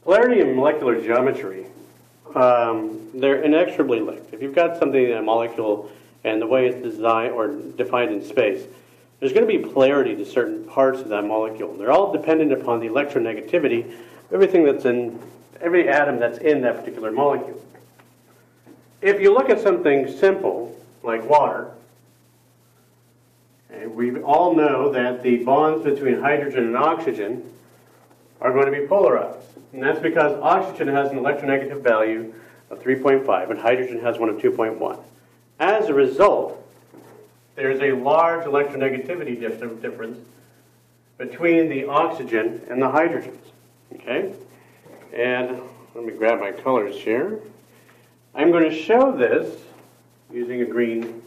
Polarity and molecular geometry, they're inexorably linked. If you've got something in a molecule and the way it's designed or defined in space, there's going to be polarity to certain parts of that molecule. They're all dependent upon the electronegativity of everything that's in, every atom that's in that particular molecule. If you look at something simple, like water, okay, we all know that the bonds between hydrogen and oxygen are going to be polarized. And that's because oxygen has an electronegative value of 3.5 and hydrogen has one of 2.1. As a result, there's a large electronegativity difference between the oxygen and the hydrogens. Okay? And let me grab my colors here. I'm going to show this using a green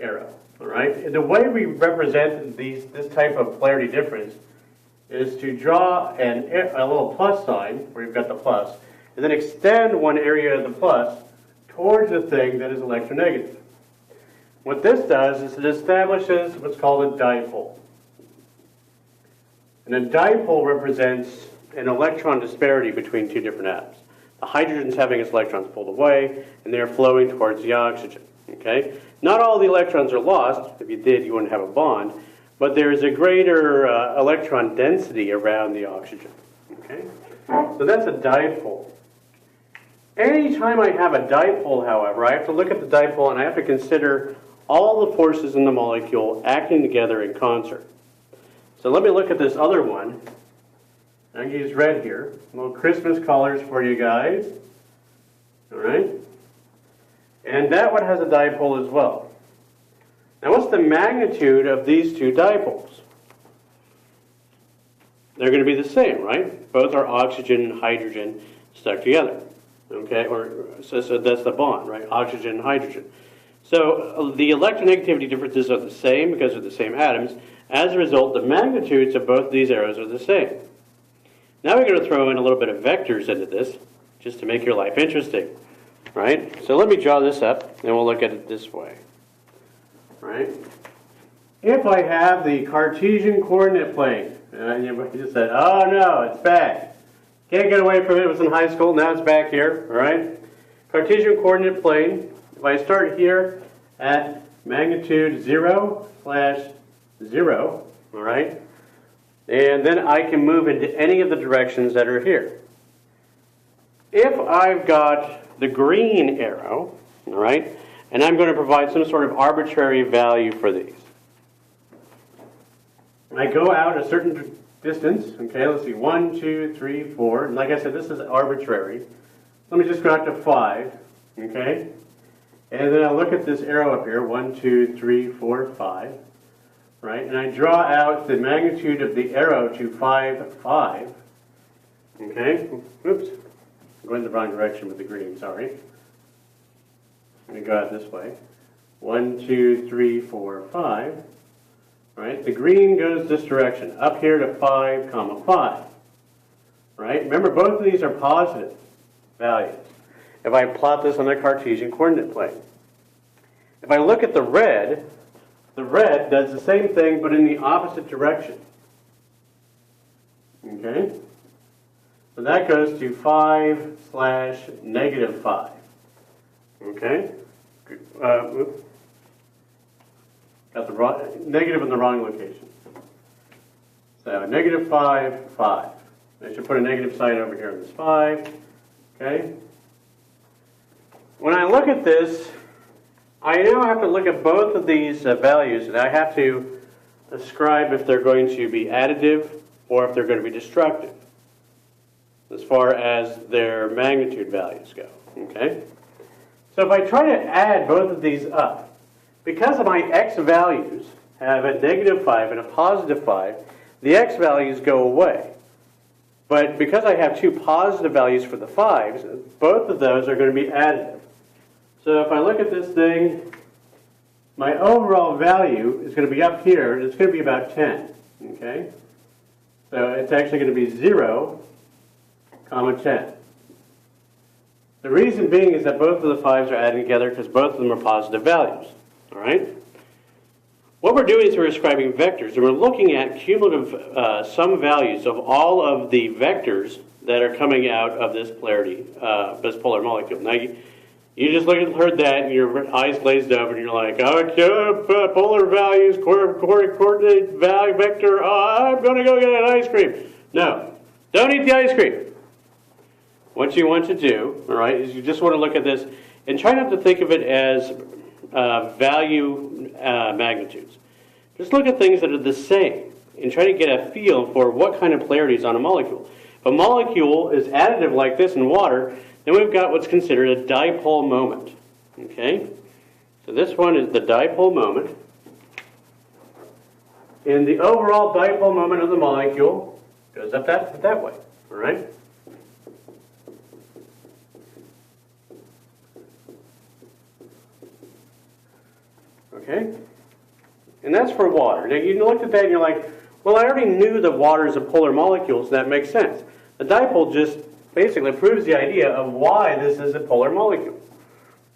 arrow. All right? And the way we represent this type of polarity difference is to draw a little plus sign, where you've got the plus, and then extend one area of the plus towards the thing that is electronegative. What this does is it establishes what's called a dipole. And a dipole represents an electron disparity between two different atoms. The hydrogen's having its electrons pulled away, and they're flowing towards the oxygen. Okay? Not all the electrons are lost. If you did, you wouldn't have a bond. But there is a greater electron density around the oxygen. Okay? So that's a dipole. Anytime I have a dipole, however, I have to look at the dipole and I have to consider all the forces in the molecule acting together in concert. So let me look at this other one. I'm going to use red here. Little Christmas colors for you guys. All right? And that one has a dipole as well. Now what's the magnitude of these two dipoles? They're going to be the same, right? Both are oxygen and hydrogen stuck together. Okay? So that's the bond, right? Oxygen and hydrogen. So the electronegativity differences are the same because they're the same atoms. As a result, the magnitudes of both these arrows are the same. Now we're going to throw in a little bit of vectors into this, just to make your life interesting. Right? So let me draw this up, and we'll look at it this way. Right? If I have the Cartesian coordinate plane, and you just said, oh no, it's back. Can't get away from it. It was in high school. Now it's back here. All right? Cartesian coordinate plane. If I start here at magnitude 0/0, all right? And then I can move into any of the directions that are here. If I've got the green arrow, all right, and I'm going to provide some sort of arbitrary value for these. I go out a certain distance, okay, let's see, 1, 2, 3, 4, and like I said, this is arbitrary. Let me just go out to 5, okay? And then I look at this arrow up here, 1, 2, 3, 4, 5, right? And I draw out the magnitude of the arrow to 5, 5, okay? Oops, I'm going the wrong direction with the green, sorry. Let me go out this way. 1, 2, 3, 4, 5, right? The green goes this direction, up here to 5, 5, right? Remember, both of these are positive values. If I plot this on the Cartesian coordinate plane. If I look at the red does the same thing but in the opposite direction. Okay? So that goes to 5/-5. Okay? Oops. Got the wrong, negative in the wrong location. So -5, 5. I should put a negative sign over here on this 5. Okay? When I look at this, I now have to look at both of these values, and I have to describe if they're going to be additive or if they're going to be destructive, as far as their magnitude values go. Okay? So if I try to add both of these up, because of my x values have a -5 and a +5, the x values go away. But because I have two positive values for the 5s, both of those are going to be additive. So if I look at this thing, my overall value is going to be up here, and it's going to be about 10. Okay? So it's actually going to be 0, 10. The reason being is that both of the 5s are adding together because both of them are positive values. All right? What we're doing is we're ascribing vectors, and we're looking at cumulative sum values of all of the vectors that are coming out of this polarity, this polar molecule. Now, you just heard that, and your eyes glazed over, and you're like, oh, polar values, coordinate value vector, I'm going to go get an ice cream. No, don't eat the ice cream. What you want to do, all right, is you just want to look at this and try not to think of it as value magnitudes. Just look at things that are the same and try to get a feel for what kind of polarity is on a molecule. If a molecule is additive like this in water, then we've got what's considered a dipole moment. Okay? So this one is the dipole moment. And the overall dipole moment of the molecule goes up that way. All right? Okay? And that's for water. Now you looked at that and you're like, well, I already knew that water is a polar molecule, so that makes sense. The dipole just basically proves the idea of why this is a polar molecule.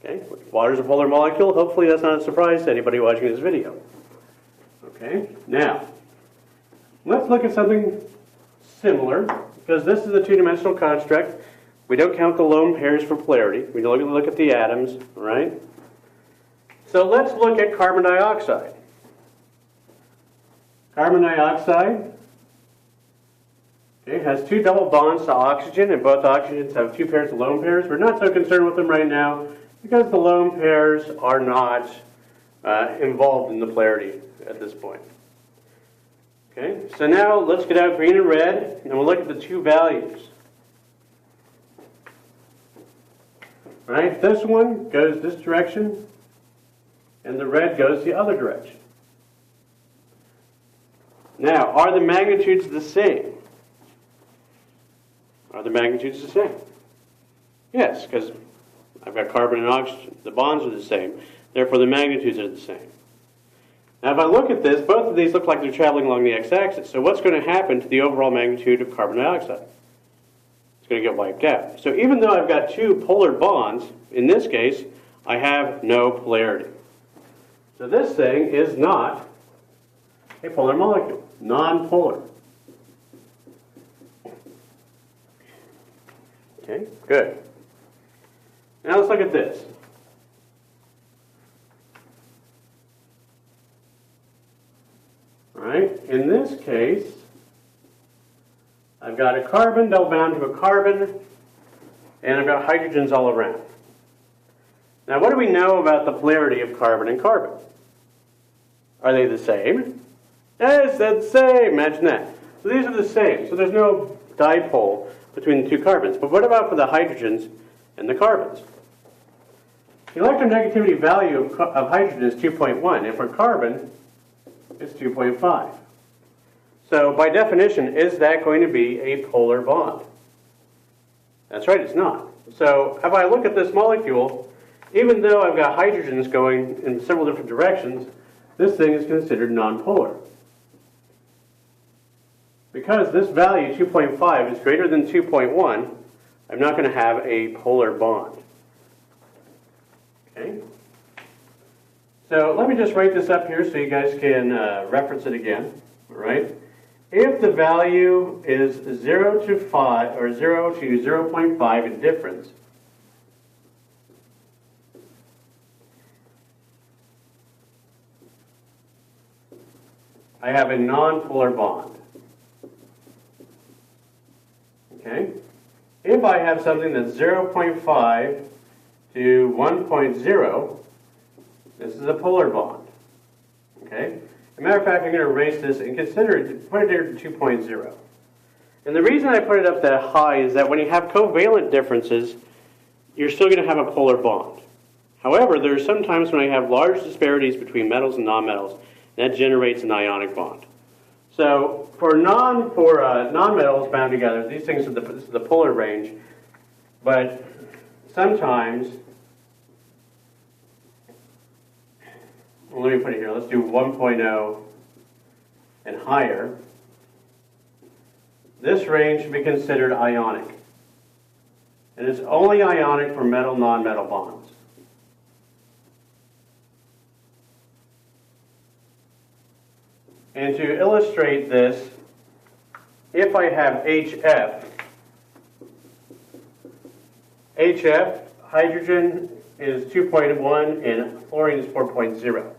Okay? Water is a polar molecule. Hopefully that's not a surprise to anybody watching this video. Okay? Now, let's look at something similar, because this is a two-dimensional construct. We don't count the lone pairs for polarity. We look at the atoms, all right? So let's look at carbon dioxide. Carbon dioxide has two double bonds to oxygen, and both oxygens have two pairs of lone pairs. We're not so concerned with them right now because the lone pairs are not involved in the polarity at this point. Okay, so now let's get out green and red, and we'll look at the two values. Right, this one goes this direction, and the red goes the other direction. Now, are the magnitudes the same? Are the magnitudes the same? Yes, because I've got carbon and oxygen. The bonds are the same. Therefore, the magnitudes are the same. Now, if I look at this, both of these look like they're traveling along the x-axis. So what's going to happen to the overall magnitude of carbon dioxide? It's going to get wiped out. So even though I've got two polar bonds, in this case, I have no polarity. So this thing is not a polar molecule, non-polar. Okay, good. Now let's look at this. All right, in this case, I've got a carbon double bound to a carbon, and I've got hydrogens all around. Now, what do we know about the polarity of carbon and carbon? Are they the same? Yes, they're the same. Imagine that. So these are the same. So there's no dipole between the two carbons. But what about for the hydrogens and the carbons? The electronegativity value of hydrogen is 2.1, and for carbon, it's 2.5. So by definition, is that going to be a polar bond? That's right, it's not. So if I look at this molecule, even though I've got hydrogens going in several different directions, this thing is considered nonpolar. Because this value, 2.5, is greater than 2.1, I'm not going to have a polar bond. Okay? So let me just write this up here so you guys can reference it again. All right? If the value is 0 to 5, or 0 to 0.5 in difference, I have a nonpolar bond. Okay? If I have something that's 0.5 to 1.0, this is a polar bond. Okay? As a matter of fact, I'm going to erase this and put it there to 2.0. And the reason I put it up that high is that when you have covalent differences, you're still going to have a polar bond. However, there are some times when I have large disparities between metals and nonmetals, and that generates an ionic bond. So for nonmetals bound together, these things are this is the polar range, but sometimes, well, let me put it here. Let's do 1.0 and higher. This range should be considered ionic. And it's only ionic for metal-nonmetal bonds. And to illustrate this, if I have HF, HF, hydrogen is 2.1 and fluorine is 4.0.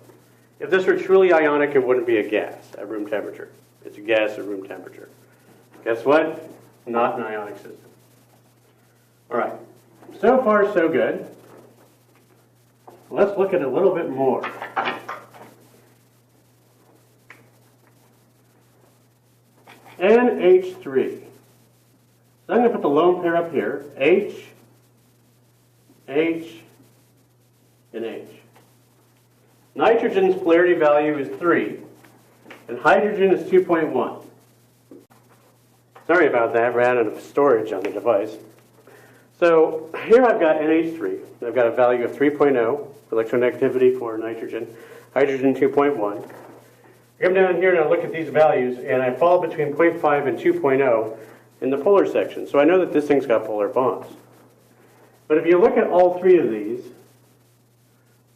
If this were truly ionic, it wouldn't be a gas at room temperature. It's a gas at room temperature. Guess what? Not an ionic system. All right. So far, so good. Let's look at it a little bit more. NH3. So I'm going to put the lone pair up here. H, H, and H. Nitrogen's polarity value is 3, and hydrogen is 2.1. Sorry about that, ran out of storage on the device. So here I've got NH3. I've got a value of 3.0 electronegativity for nitrogen, hydrogen 2.1. I come down here and I look at these values, and I fall between 0.5 and 2.0 in the polar section. So I know that this thing's got polar bonds. But if you look at all three of these,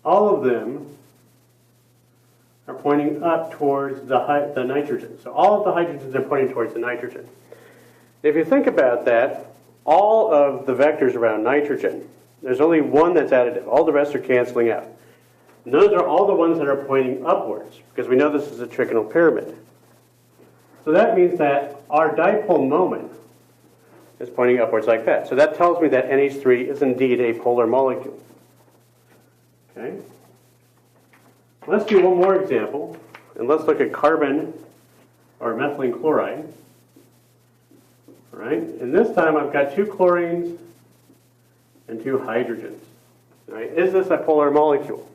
all of them are pointing up towards the nitrogen. So all of the hydrogens are pointing towards the nitrogen. If you think about that, all of the vectors around nitrogen, there's only one that's additive. All the rest are canceling out. And those are all the ones that are pointing upwards, because we know this is a trigonal pyramid. So that means that our dipole moment is pointing upwards like that. So that tells me that NH3 is indeed a polar molecule. Okay? Let's do one more example, and let's look at carbon or methylene chloride. All right? And this time I've got 2 chlorines and 2 hydrogens. All right? Is this a polar molecule?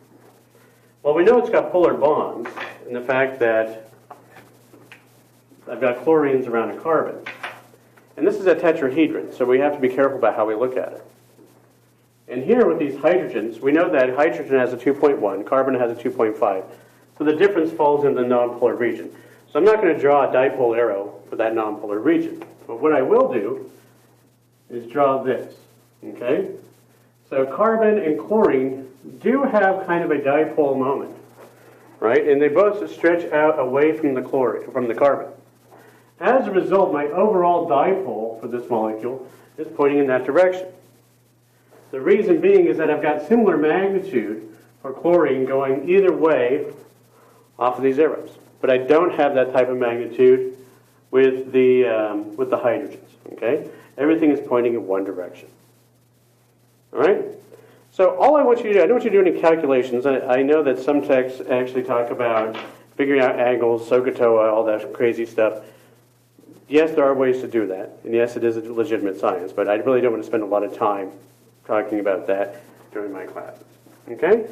Well, we know it's got polar bonds in the fact that I've got chlorines around a carbon. And this is a tetrahedron, so we have to be careful about how we look at it. And here with these hydrogens, we know that hydrogen has a 2.1, carbon has a 2.5. So the difference falls in the nonpolar region. So I'm not going to draw a dipole arrow for that nonpolar region. But what I will do is draw this. Okay? So carbon and chlorine do have kind of a dipole moment, right? And they both stretch out away from the carbon. As a result, my overall dipole for this molecule is pointing in that direction. The reason being is that I've got similar magnitude for chlorine going either way off of these arrows. But I don't have that type of magnitude with the hydrogens, okay? Everything is pointing in one direction. All right? So all I want you to do, I don't want you to do any calculations. I know that some texts actually talk about figuring out angles, SOHCAHTOA, all that crazy stuff. Yes, there are ways to do that. And yes, it is a legitimate science. But I really don't want to spend a lot of time talking about that during my classes. Okay?